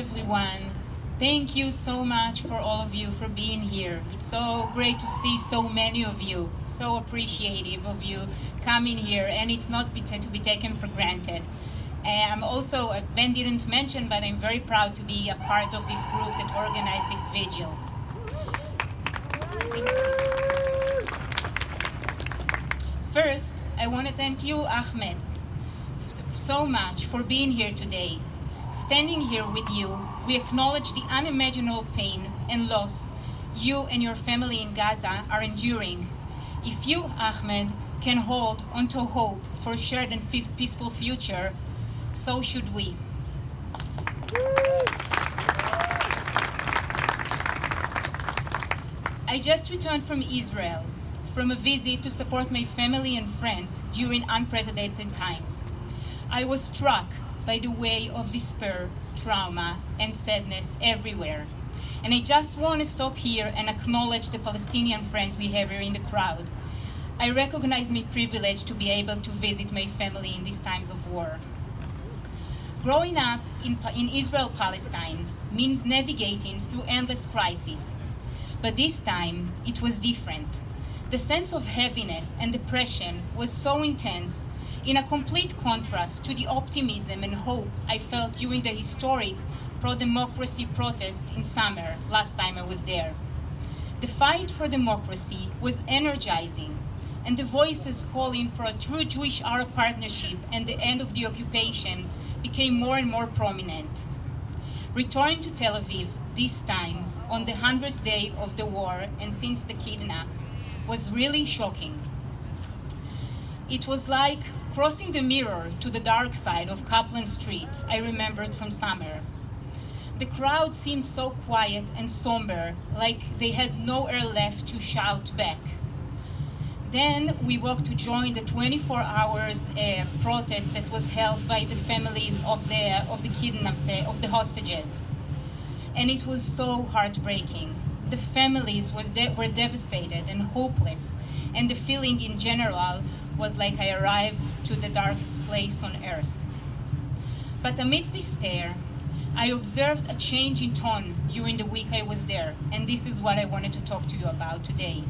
everyone. Thank you so much for all of you for being here. It's so great to see so many of you. So appreciative of you coming here, and it's not to be taken for granted. I'm also, Ben didn't mention, but I'm very proud to be a part of this group that organized this vigil. First, I want to thank you, Ahmed, so much for being here today. Standing here with you, we acknowledge the unimaginable pain and loss you and your family in Gaza are enduring. If you, Ahmed, can hold onto hope for a shared and peaceful future, so should we. I just returned from Israel, from a visit to support my family and friends during unprecedented times. I was struck by the wave of despair, trauma, and sadness everywhere. And I just want to stop here and acknowledge the Palestinian friends we have here in the crowd. I recognize my privilege to be able to visit my family in these times of war. Growing up in Israel-Palestine means navigating through endless crises. But this time, it was different. The sense of heaviness and depression was so intense, in a complete contrast to the optimism and hope I felt during the historic pro-democracy protest in summer last time I was there. The fight for democracy was energizing, and the voices calling for a true Jewish-Arab partnership and the end of the occupation became more and more prominent. Returning to Tel Aviv, this time on the 100th day of the war and since the kidnap, was really shocking. It was like crossing the mirror to the dark side of Kaplan Street I remembered from summer. The crowd seemed so quiet and somber, like they had no air left to shout back. Then we walked to join the 24 hours protest that was held by the families of the kidnapped, of the hostages. And it was so heartbreaking. The families were devastated and hopeless, and the feeling in general was like I arrived to the darkest place on earth. But amidst despair, I observed a change in tone during the week I was there, and this is what I wanted to talk to you about today.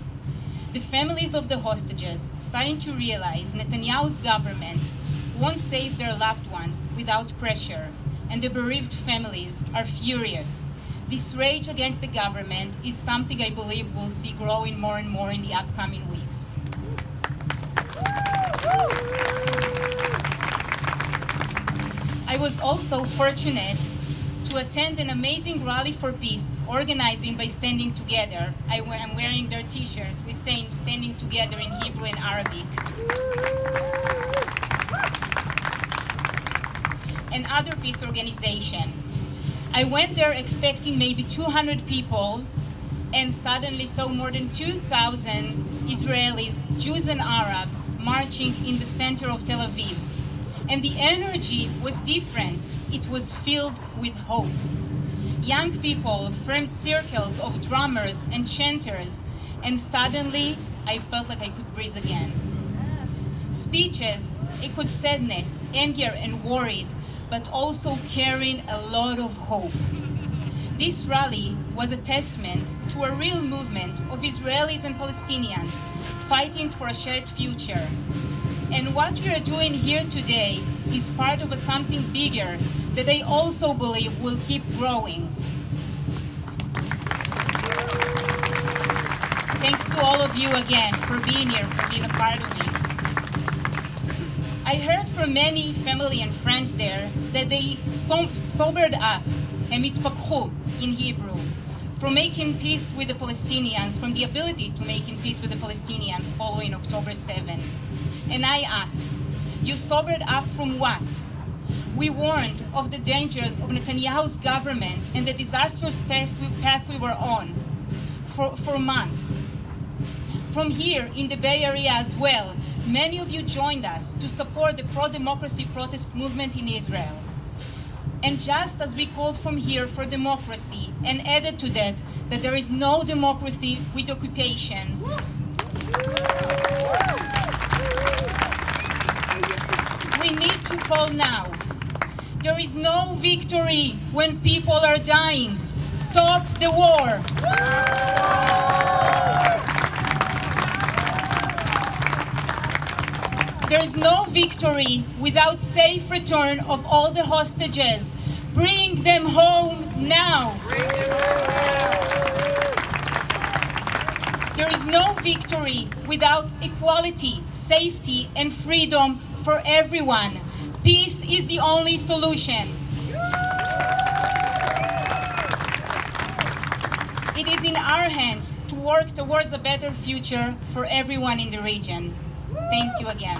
The families of the hostages starting to realize Netanyahu's government won't save their loved ones without pressure, and the bereaved families are furious. This rage against the government is something I believe we'll see growing more and more in the upcoming weeks. I was also fortunate to attend an amazing rally for peace organizing by Standing Together. I'm wearing their t-shirt with saying Standing Together in Hebrew and Arabic. And other peace organization. I went there expecting maybe 200 people, and suddenly saw more than 2,000 Israelis, Jews and Arab, marching in the center of Tel Aviv. And the energy was different. It was filled with hope. Young people formed circles of drummers and chanters, and suddenly I felt like I could breathe again. Speeches echoed sadness, anger, and worried, but also carrying a lot of hope. This rally was a testament to a real movement of Israelis and Palestinians fighting for a shared future. And what we are doing here today is part of something bigger that I also believe will keep growing. Thanks to all of you again for being here, for being a part of it. I heard from many family and friends there that they sobered up, הם התפכחו in Hebrew, from making peace with the Palestinians, from the ability to making peace with the Palestinians following October 7. And I asked, you sobered up from what? We warned of the dangers of Netanyahu's government and the disastrous path we were on for months. From here in the Bay Area as well, many of you joined us to support the pro-democracy protest movement in Israel. And just as we called from here for democracy and added to that there is no democracy with occupation, we need to call now There is no victory when people are dying. Stop the war. There is no victory without safe return of all the hostages. Bring them home now. There is no victory without equality, safety, and freedom for everyone. Peace is the only solution. It is in our hands to work towards a better future for everyone in the region. Thank you again.